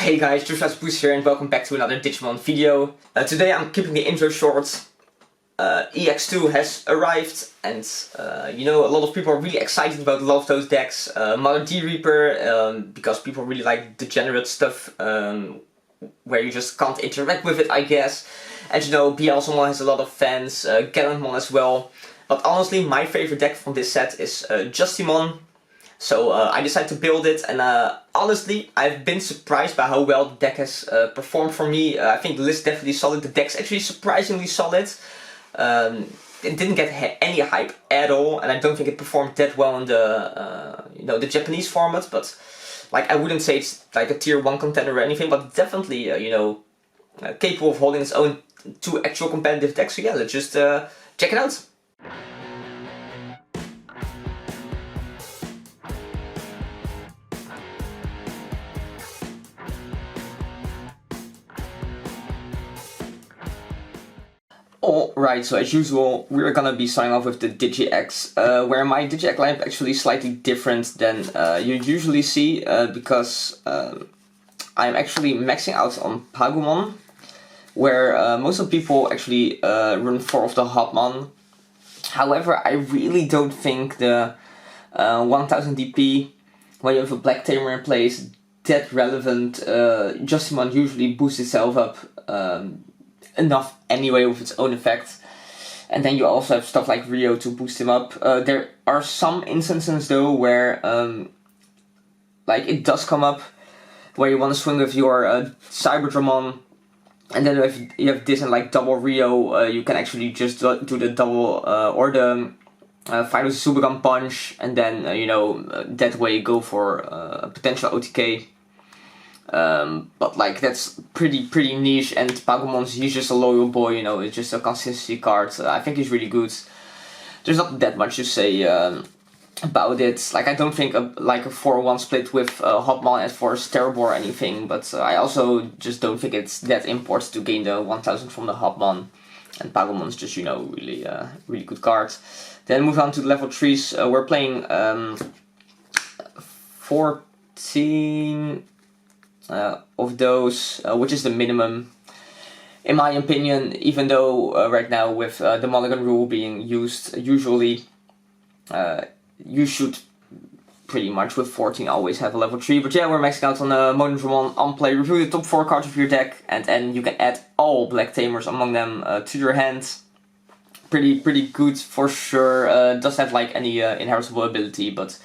Hey guys, Justimon here and welcome back to another Digimon video. Today I'm keeping the intro short. EX2 has arrived and you know, a lot of people are really excited about a lot of those decks. Mother D Reaper, because people really like degenerate stuff where you just can't interact with it, I guess. And you know, Bielsomon has a lot of fans, Gallantmon as well. But honestly, my favorite deck from this set is Justimon. So I decided to build it, and honestly, I've been surprised by how well the deck has performed for me. I think the list is definitely solid. The deck's actually surprisingly solid. It didn't get any hype at all, and I don't think it performed that well in the you know, the Japanese format. But like, I wouldn't say it's like a tier 1 contender or anything, but definitely you know, capable of holding its own to actual competitive decks. So yeah, let's just check it out. Alright, so as usual, we're gonna be starting off with the Digi-X, where my Digi-X lineup actually slightly different than you usually see, because I'm actually maxing out on Pagumon, where most of the people actually run 4 of the Hotmon. However, I really don't think the 1000 DP, when you have a Black Tamer in place, that relevant. Justimon usually boosts itself up enough anyway with its own effect, and then you also have stuff like Rio to boost him up. There are some instances though where like it does come up where you want to swing with your Cyberdramon, and then if you have this and like double Rio, you can actually just do the double or the final Subagun punch, and then you know, that way go for a potential OTK. But like, that's pretty niche, and he's just a loyal boy, you know, it's just a consistency card. I think he's really good. There's not that much to say about it. Like, I don't think like a 4-1 split with Hotmon as for is terrible or anything, but I also just don't think it's that important to gain the 1000 from the Hotmon, and Pagumon's just, you know, really good card. Then move on to level 3s. We're playing 14 of those, which is the minimum in my opinion, even though right now with the mulligan rule being used, usually you should pretty much with 14 always have a level 3. But yeah, we're maxing out on Monodramon on play. Review the top 4 cards of your deck, and then you can add all Black Tamers among them to your hand. Pretty good for sure. Doesn't have like any inheritable ability, but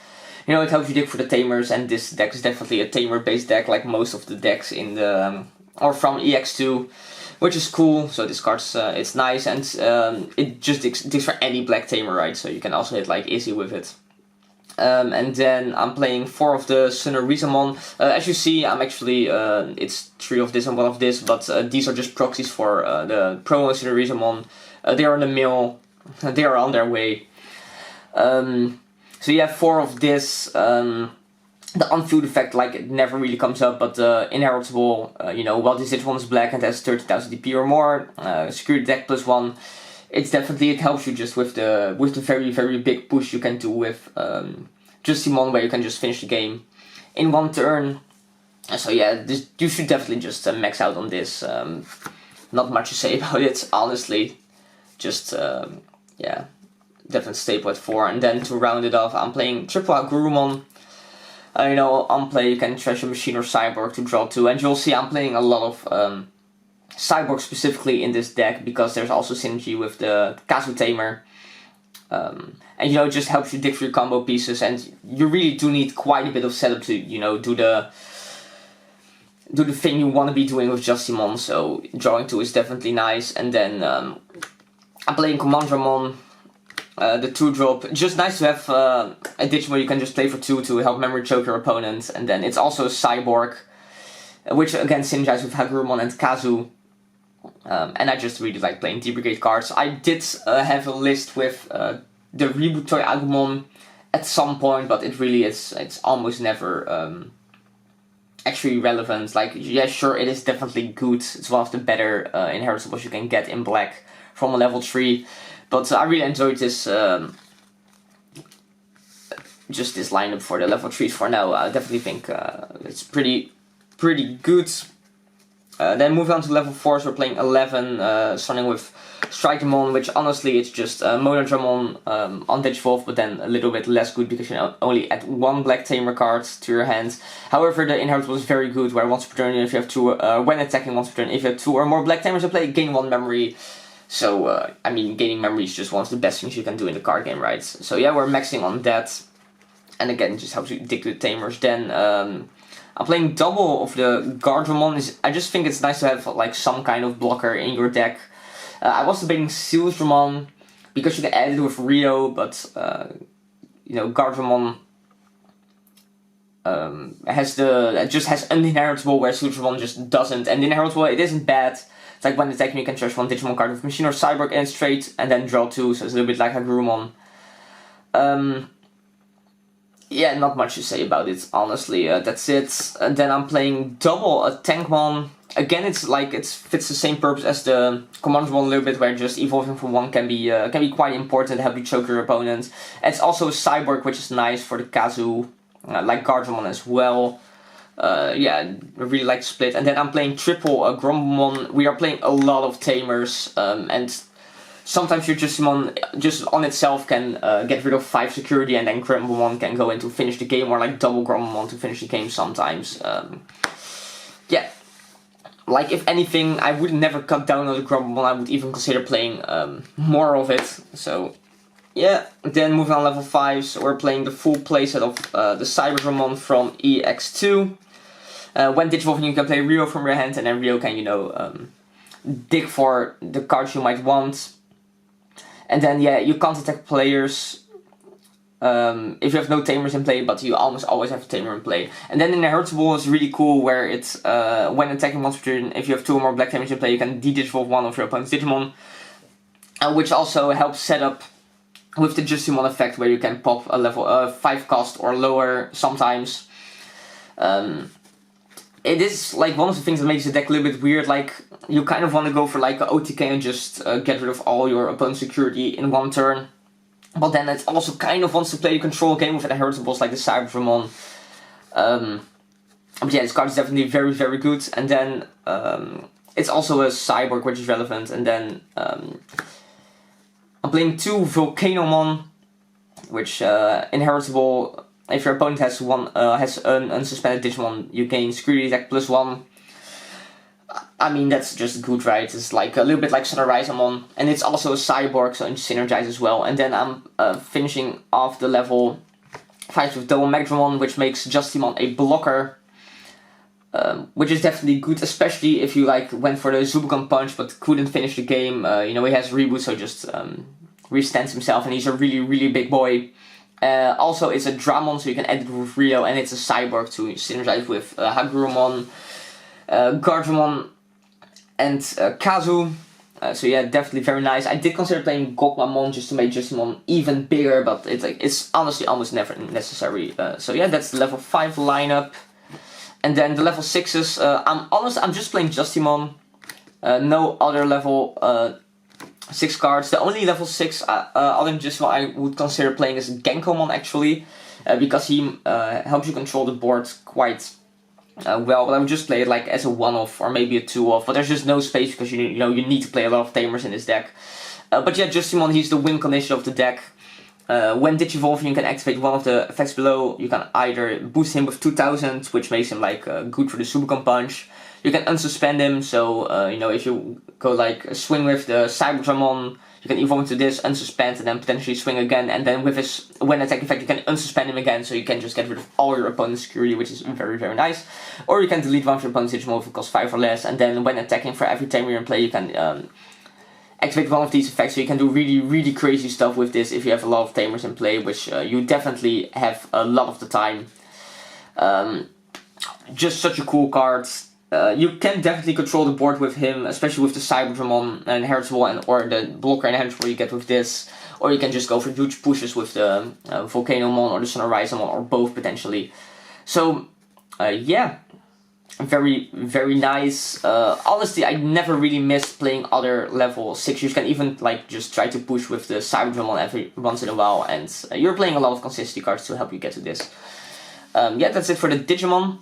you know, it helps you dig for the Tamers, and this deck is definitely a Tamer based deck like most of the decks in the or from EX2, which is cool. So this card's it's nice, and it just digs for any Black Tamer, right? So you can also hit like easy with it. And then I'm playing 4 of the Sunarizamon. As you see, I'm actually it's 3 of this and 1 of this, but these are just proxies for the promo Sunarizamon. They are in the mill, they are on their way. So you have 4 of this. The unfood effect, like, it never really comes up, but inheritable, you know, while this Digimon is black and has 30,000 DP or more, security deck +1, it's definitely, it helps you just with the very big push you can do with Justimon, where you can just finish the game in 1 turn. So yeah, you should definitely just max out on this. Not much to say about it, honestly. Just, yeah, definitely staple at 4. And then to round it off, I'm playing Triple Agurumon. You know, on play you can Treasure Machine or Cyborg to draw 2, and you'll see I'm playing a lot of Cyborg specifically in this deck, because there's also synergy with the Kazu Tamer. And you know, it just helps you dig for your combo pieces, and you really do need quite a bit of setup to, you know, do the thing you want to be doing with Justimon. So drawing 2 is definitely nice. And then I'm playing Commandramon. The 2-drop, just nice to have a Digimon you can just play for 2 to help memory choke your opponent. And then it's also a Cyborg, which again synergizes with Hagurumon and Kazu. And I just really like playing D-Brigade cards. I did have a list with the Reboot Toy Agumon at some point, but it really is, it's almost never actually relevant. Like, yeah, sure, it is definitely good. It's one of the better inheritables you can get in black from a level 3. But I really enjoyed this, just this lineup for the level 3s for now. I definitely think it's pretty pretty good. Then moving on to level 4, so we're playing 11, starting with Strikemon, which honestly it's just Monodramon on Digivolve, but then a little bit less good because you only add 1 black Tamer card to your hand. However, the inheritable is very good, where once per turn if you have 2, when attacking once per turn, if you have 2 or more black Tamers in play, gain 1 memory. So, I mean, gaining memory is just one of the best things you can do in the card game, right? So yeah, we're maxing on that. And again, it just helps you dig to the Tamers. Then, I'm playing double of the Guardramon. I just think it's nice to have like some kind of blocker in your deck. I was debating Sealsdramon because you can add it with Rio, but you know, Guardramon has uninheritable, where Sealsdramon just doesn't. And the inheritable, it isn't bad. It's like when attacking you can charge 1 Digimon card with Machine or Cyborg and straight, and then draw 2, so it's a little bit like a Agurumon. Yeah, not much to say about it, honestly. That's it. And then I'm playing double a Tankmon. Again, it's like it fits the same purpose as the Commandmon a little bit, where just evolving from 1 can be quite important to help you choke your opponent. And it's also a Cyborg, which is nice for the Kazu, like Guardramon as well. Yeah, I really like the split. And then I'm playing triple Grumblemon. We are playing a lot of Tamers, and sometimes your Justimon just on itself can get rid of 5 security, and then Grumblemon can go in to finish the game, or like double Grumblemon to finish the game sometimes. Yeah, like if anything, I would never cut down on the Grumblemon. I would even consider playing more of it. So yeah, then moving on level 5, so we're playing the full playset of the Cyberdramon from EX2. When Digivolving, you can play Rio from your hand, and then Rio can, you know, dig for the cards you might want. And then, yeah, you can't attack players if you have no Tamers in play, but you almost always have a Tamer in play. And then Inheritable is really cool, where it's, when attacking once per turn, if you have 2 or more black Tamers in play, you can de-Digivolve 1 of your opponent's Digimon. Which also helps set up with the Justimon effect, where you can pop a level 5 cost or lower sometimes. It is like one of the things that makes the deck a little bit weird. Like, you kind of want to go for like a OTK and just get rid of all your opponent's security in 1 turn. But then it also kind of wants to play the control game with inheritables like the Cyberdramon. But yeah, this card is definitely very, very good. And then it's also a Cyborg, which is relevant. And then I'm playing 2 Volcanomon, which inheritable. If your opponent has an unsuspended Digimon, you gain security attack +1. I mean, that's just good, right? It's like a little bit like Sonorizamon, and it's also a Cyborg, so it synergize as well. And then I'm finishing off the level 5 with double Magdramon, which makes Justimon a blocker, which is definitely good, especially if you like went for the Zubukan punch but couldn't finish the game. You know, he has reboot, so just restands himself, and he's a really, really big boy. Also, it's a Dramon, so you can add it with Rio, and it's a Cyborg to synergize with Hagurumon, Guardramon, and Kazu. So yeah, definitely very nice. I did consider playing Gokmamon just to make Justimon even bigger, but it's honestly almost never necessary. So yeah, that's the level 5 lineup. And then the level 6s, I'm just playing Justimon. No other level 6 cards. The only level 6 other than Justimon I would consider playing is Genkomon, actually, because he helps you control the board quite well. But I would just play it like as a 1-off or maybe a 2-off. But there's just no space because you need to play a lot of Tamers in this deck. But yeah, Justimon, he's the win condition of the deck. When Digivolving, you can activate one of the effects below. You can either boost him with 2000, which makes him like good for the Subukan punch. You can unsuspend him, so if you go like swing with the Cyberdramon, you can evolve into this, unsuspend, and then potentially swing again. And then with his when attack effect, you can unsuspend him again, so you can just get rid of all your opponent's security, which is very, very nice. Or you can delete one of your opponent's Digimon if it costs 5 or less, and then when attacking for every Tamer in play, you can activate one of these effects, so you can do really, really crazy stuff with this if you have a lot of Tamers in play, which you definitely have a lot of the time. Just such a cool card. You can definitely control the board with him, especially with the Cyberdramon and Inheritable or the blocker and Inheritable you get with this. Or you can just go for huge pushes with the Volcanomon or the Sonorizamon, or both potentially. So, yeah. Very, very nice. Honestly, I never really missed playing other level 6. You can even like just try to push with the Cyberdramon every once in a while, and you're playing a lot of consistency cards to help you get to this. Yeah, that's it for the Digimon.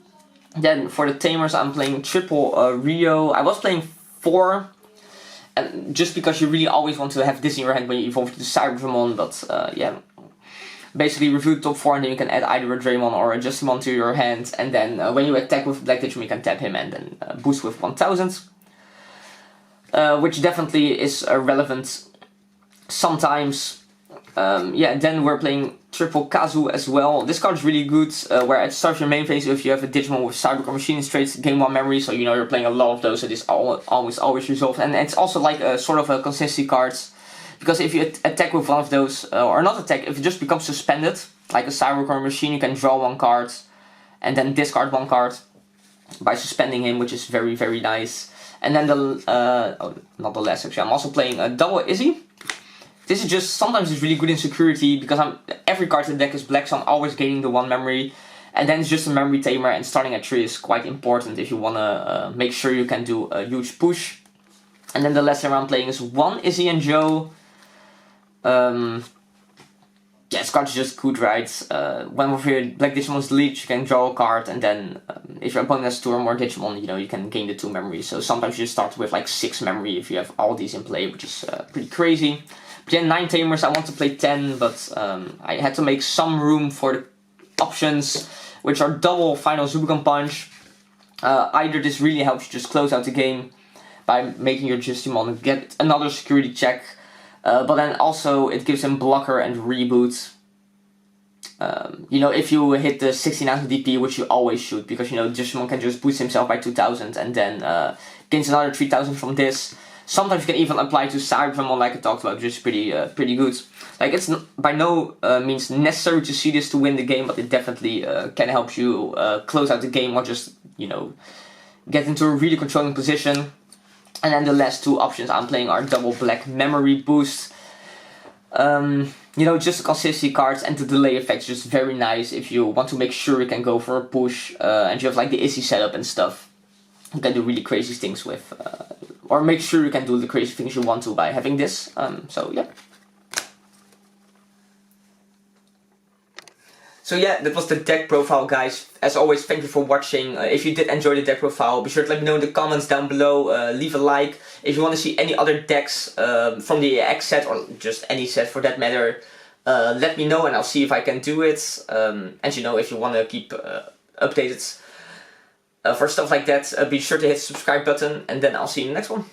Then for the Tamers, I'm playing triple Rio. I was playing 4, and just because you really always want to have this in your hand when you evolve to Cybermon, but yeah. Basically review the top 4 and then you can add either a Draymon or a Justimon to your hand, and then when you attack with Black Digimon you can tap him and then boost with 1000. Which definitely is relevant sometimes. Yeah, then we're playing triple Kazu as well. This card is really good, where at the start of your main phase, if you have a Digimon with Cybercore Machine traits, gain 1 memory, so you know you're playing a lot of those, so this always resolved. And it's also like a sort of a consistency card, because if you attack with one of those, or not attack, if it just becomes suspended, like a Cybercore Machine, you can draw 1 card, and then discard 1 card by suspending him, which is very, very nice. And then not the last actually, I'm also playing a double Izzy. This is just, sometimes it's really good in security, because every card in the deck is black, so I'm always gaining the 1 memory. And then it's just a memory tamer, and starting at 3 is quite important if you want to make sure you can do a huge push. And then the last time I'm playing is 1 Izzy and Joe. Yeah, this card is just good, right? When with your Black Digimon's leech, you can draw a card, and then if your opponent has 2 or more Digimon, you know, you can gain the 2 memory. So sometimes you start with like 6 memory if you have all these in play, which is pretty crazy. But yeah, 9 Tamers, I want to play 10, but I had to make some room for the options, which are double Final Zubukan Punch. Either this really helps you just close out the game by making your Justimon get another security check, but then also it gives him blocker and reboot. You know, if you hit the 16,000 DP, which you always should, because you know Justimon can just boost himself by 2,000 and then gains another 3,000 from this. Sometimes you can even apply to Cybermon, like I talked about, which is pretty good. Like, it's by no means necessary to see this to win the game, but it definitely can help you close out the game, or just, you know, get into a really controlling position. And then the last 2 options I'm playing are double black memory boost. You know, just consistency cards, and the delay effect is just very nice if you want to make sure you can go for a push, and you have like the Izzy setup and stuff. You can do really crazy things with, or make sure you can do the crazy things you want to by having this. So yeah. So yeah, that was the deck profile, guys. As always, thank you for watching. If you did enjoy the deck profile, be sure to let me know in the comments down below. Leave a like. If you want to see any other decks from the EX set, or just any set for that matter, let me know and I'll see if I can do it. And you know, if you want to keep updated for stuff like that, be sure to hit the subscribe button, and then I'll see you in the next one.